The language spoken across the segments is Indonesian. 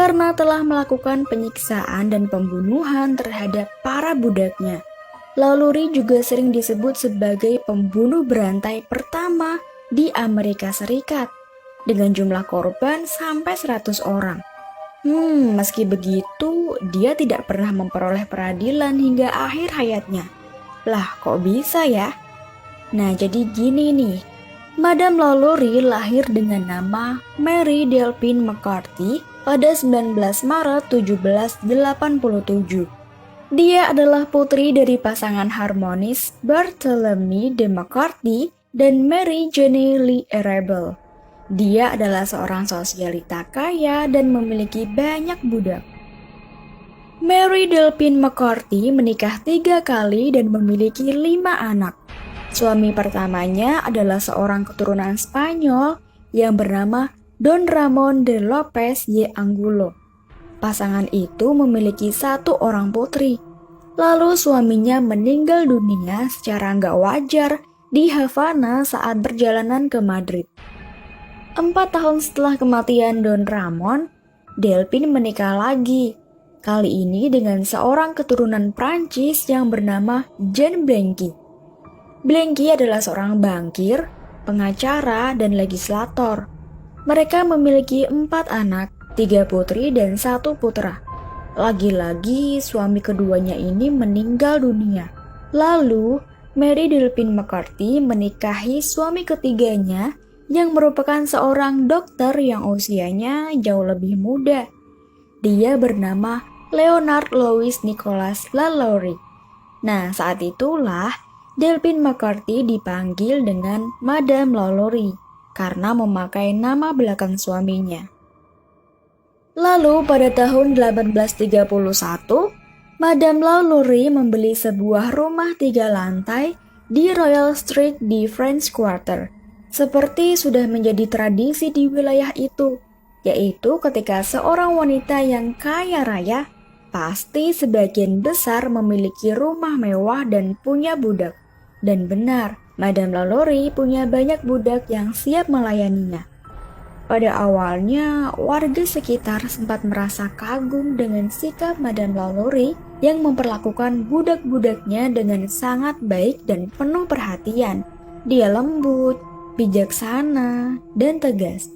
karena telah melakukan penyiksaan dan pembunuhan terhadap para budaknya. Lalaurie juga sering disebut sebagai pembunuh berantai pertama di Amerika Serikat dengan jumlah korban sampai 100 orang. Meski begitu, dia tidak pernah memperoleh peradilan hingga akhir hayatnya. Lah, kok bisa ya? Nah, jadi gini nih. Madame Lalaurie lahir dengan nama Mary Delphine McCarthy pada 19 Maret 1787. Dia adalah putri dari pasangan harmonis Barthélemy de McCarthy dan Mary Jane Lee Arable. Dia adalah seorang sosialita kaya dan memiliki banyak budak. Mary Delphine McCarthy menikah 3 kali dan memiliki 5 anak. Suami pertamanya adalah seorang keturunan Spanyol yang bernama Don Ramon de Lopez y Angulo. Pasangan itu memiliki 1 orang putri. Lalu suaminya meninggal dunia secara nggak wajar di Havana saat perjalanan ke Madrid. 4 tahun setelah kematian Don Ramon, Delphine menikah lagi. Kali ini dengan seorang keturunan Prancis yang bernama Jean Blanqui. Blanqui adalah seorang bankir, pengacara, dan legislator. Mereka memiliki 4 anak, 3 putri dan 1 putra. Lagi-lagi suami keduanya ini meninggal dunia. Lalu, Mary Delphine McCarthy menikahi suami ketiganya yang merupakan seorang dokter yang usianya jauh lebih muda. Dia bernama Leonard Louis Nicholas Lalaurie. Nah, saat itulah Delphine McCarthy dipanggil dengan Madame Lalaurie karena memakai nama belakang suaminya. Lalu pada tahun 1831, Madame Lalaurie membeli sebuah rumah 3 lantai di Royal Street di French Quarter. Seperti sudah menjadi tradisi di wilayah itu, yaitu ketika seorang wanita yang kaya raya pasti sebagian besar memiliki rumah mewah dan punya budak. Dan benar, Madame Lalaurie punya banyak budak yang siap melayaninya. Pada awalnya, warga sekitar sempat merasa kagum dengan sikap Madame Lalaurie yang memperlakukan budak-budaknya dengan sangat baik dan penuh perhatian. Dia lembut, bijaksana, dan tegas.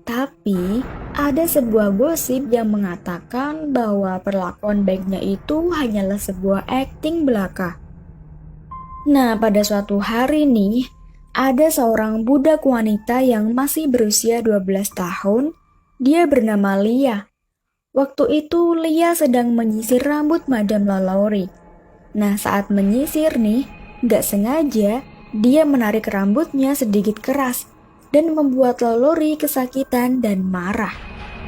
Tapi, ada sebuah gosip yang mengatakan bahwa perlakuan baiknya itu hanyalah sebuah akting belaka. Nah, pada suatu hari nih, ada seorang budak wanita yang masih berusia 12 tahun. Dia bernama Lia. Waktu itu, Lia sedang menyisir rambut Madame Lalaurie. Nah, saat menyisir nih, nggak sengaja, dia menarik rambutnya sedikit keras dan membuat Lalaurie kesakitan dan marah.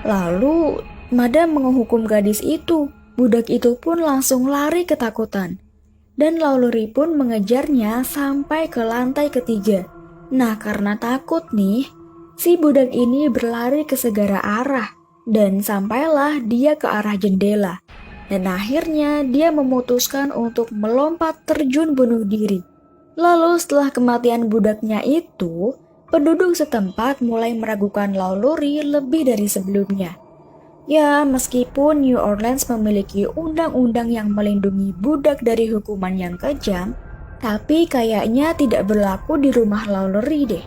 Lalu, Madame menghukum gadis itu. Budak itu pun langsung lari ketakutan. Dan Lalaurie pun mengejarnya sampai ke lantai ketiga. Nah, karena takut nih, si budak ini berlari ke segala arah dan sampailah dia ke arah jendela. Dan akhirnya dia memutuskan untuk melompat terjun bunuh diri. Lalu setelah kematian budaknya itu, penduduk setempat mulai meragukan Lalaurie lebih dari sebelumnya. Ya, meskipun New Orleans memiliki undang-undang yang melindungi budak dari hukuman yang kejam, tapi kayaknya tidak berlaku di rumah Lalaurie deh.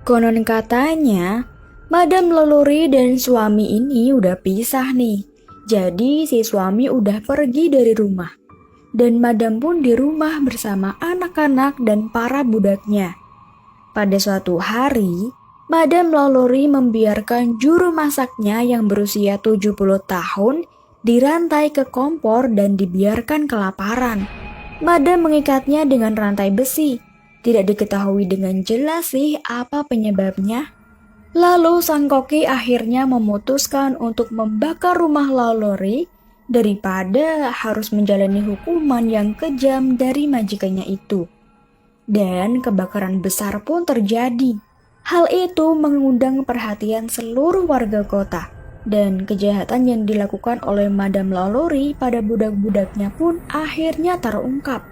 Konon katanya, Madame Lalaurie dan suami ini udah pisah nih. Jadi si suami udah pergi dari rumah. Dan Madame pun di rumah bersama anak-anak dan para budaknya. Pada suatu hari, Madame Lalaurie membiarkan juru masaknya yang berusia 70 tahun dirantai ke kompor dan dibiarkan kelaparan. Madame mengikatnya dengan rantai besi. Tidak diketahui dengan jelas sih apa penyebabnya. Lalu sang koki akhirnya memutuskan untuk membakar rumah Lalaurie daripada harus menjalani hukuman yang kejam dari majikannya itu. Dan kebakaran besar pun terjadi. Hal itu mengundang perhatian seluruh warga kota. Dan kejahatan yang dilakukan oleh Madame Lalaurie pada budak-budaknya pun akhirnya terungkap.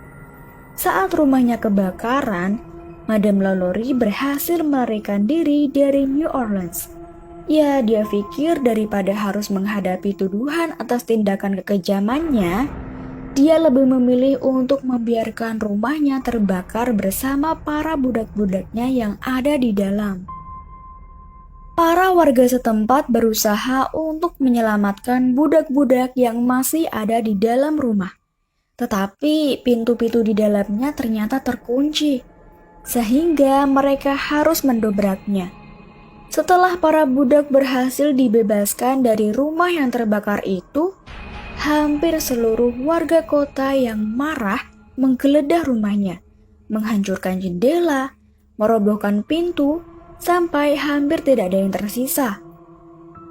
Saat rumahnya kebakaran, Madame Lalaurie berhasil melarikan diri dari New Orleans. Ya, dia pikir daripada harus menghadapi tuduhan atas tindakan kekejamannya, dia lebih memilih untuk membiarkan rumahnya terbakar bersama para budak-budaknya yang ada di dalam. Para warga setempat berusaha untuk menyelamatkan budak-budak yang masih ada di dalam rumah. Tetapi pintu-pintu di dalamnya ternyata terkunci, sehingga mereka harus mendobraknya. Setelah para budak berhasil dibebaskan dari rumah yang terbakar itu, hampir seluruh warga kota yang marah menggeledah rumahnya, menghancurkan jendela, merobohkan pintu, sampai hampir tidak ada yang tersisa.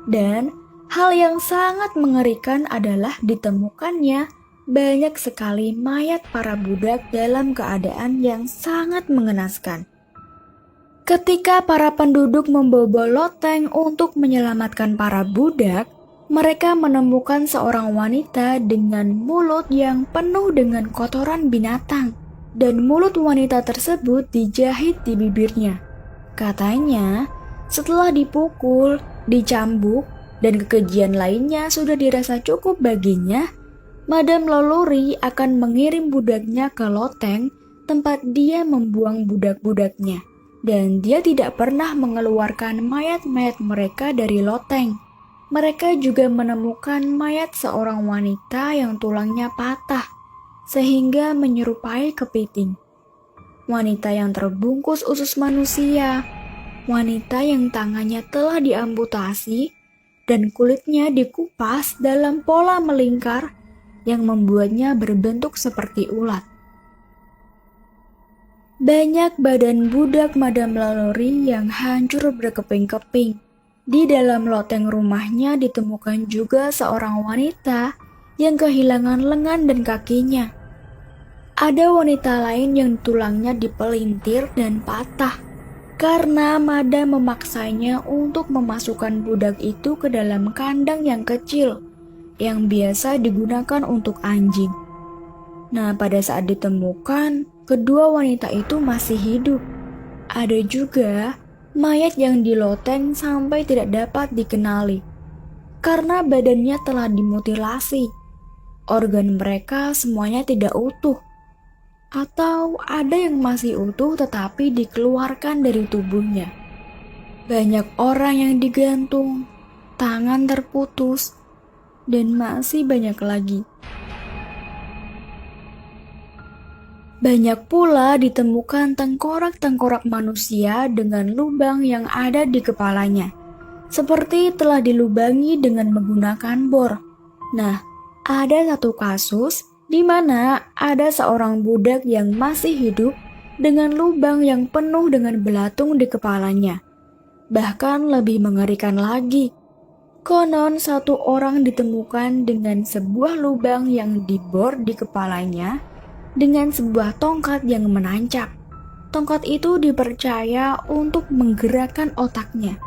Dan hal yang sangat mengerikan adalah ditemukannya banyak sekali mayat para budak dalam keadaan yang sangat mengenaskan. Ketika para penduduk membobol loteng untuk menyelamatkan para budak, mereka menemukan seorang wanita dengan mulut yang penuh dengan kotoran binatang, dan mulut wanita tersebut dijahit di bibirnya. Katanya, setelah dipukul, dicambuk, dan kekejian lainnya sudah dirasa cukup baginya, Madame Lalaurie akan mengirim budaknya ke loteng tempat dia membuang budak-budaknya. Dan dia tidak pernah mengeluarkan mayat-mayat mereka dari loteng. Mereka juga menemukan mayat seorang wanita yang tulangnya patah, sehingga menyerupai kepiting. Wanita yang terbungkus usus manusia, wanita yang tangannya telah diamputasi, dan kulitnya dikupas dalam pola melingkar yang membuatnya berbentuk seperti ulat. Banyak badan budak Madame Lalaurie yang hancur berkeping-keping. Di dalam loteng rumahnya ditemukan juga seorang wanita yang kehilangan lengan dan kakinya. Ada wanita lain yang tulangnya dipelintir dan patah karena Madame memaksanya untuk memasukkan budak itu ke dalam kandang yang kecil yang biasa digunakan untuk anjing. Nah, pada saat ditemukan, kedua wanita itu masih hidup. Ada juga mayat yang di loteng sampai tidak dapat dikenali karena badannya telah dimutilasi. Organ mereka semuanya tidak utuh, atau ada yang masih utuh tetapi dikeluarkan dari tubuhnya. Banyak orang yang digantung, tangan terputus, dan masih banyak lagi. Banyak pula ditemukan tengkorak-tengkorak manusia dengan lubang yang ada di kepalanya, seperti telah dilubangi dengan menggunakan bor. Nah, ada satu kasus di mana ada seorang budak yang masih hidup dengan lubang yang penuh dengan belatung di kepalanya. Bahkan lebih mengerikan lagi, konon satu orang ditemukan dengan sebuah lubang yang dibor di kepalanya dengan sebuah tongkat yang menancap. Tongkat itu dipercaya untuk menggerakkan otaknya.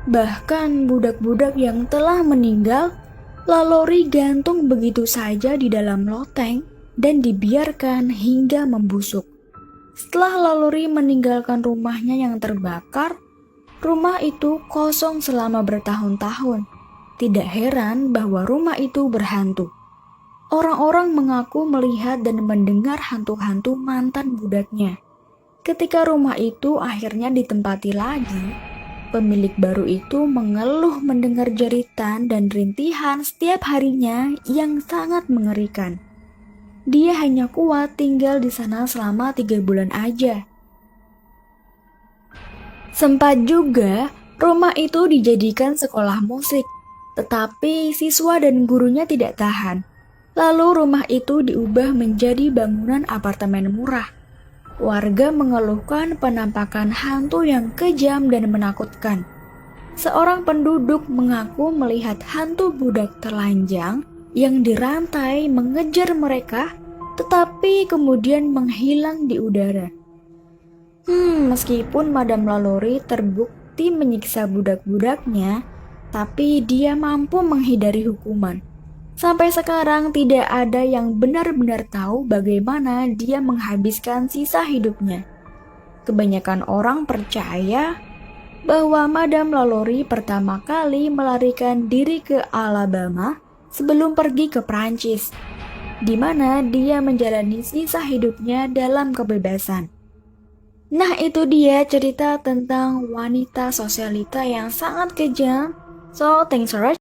Bahkan budak-budak yang telah meninggal, Lalaurie gantung begitu saja di dalam loteng dan dibiarkan hingga membusuk. Setelah Lalaurie meninggalkan rumahnya yang terbakar, rumah itu kosong selama bertahun-tahun. Tidak heran bahwa rumah itu berhantu. Orang-orang mengaku melihat dan mendengar hantu-hantu mantan budaknya. Ketika rumah itu akhirnya ditempati lagi, pemilik baru itu mengeluh mendengar jeritan dan rintihan setiap harinya yang sangat mengerikan. Dia hanya kuat tinggal di sana selama 3 bulan aja. Sempat juga rumah itu dijadikan sekolah musik, tetapi siswa dan gurunya tidak tahan. Lalu rumah itu diubah menjadi bangunan apartemen murah. Warga mengeluhkan penampakan hantu yang kejam dan menakutkan. Seorang penduduk mengaku melihat hantu budak telanjang yang dirantai mengejar mereka, tetapi kemudian menghilang di udara. Meskipun Madame Lalaurie terbukti menyiksa budak-budaknya, tapi dia mampu menghindari hukuman. Sampai sekarang tidak ada yang benar-benar tahu bagaimana dia menghabiskan sisa hidupnya. Kebanyakan orang percaya bahwa Madame Lalaurie pertama kali melarikan diri ke Alabama sebelum pergi ke Prancis, di mana dia menjalani sisa hidupnya dalam kebebasan. Nah, itu dia cerita tentang wanita sosialita yang sangat kejam. So, thanks for watching.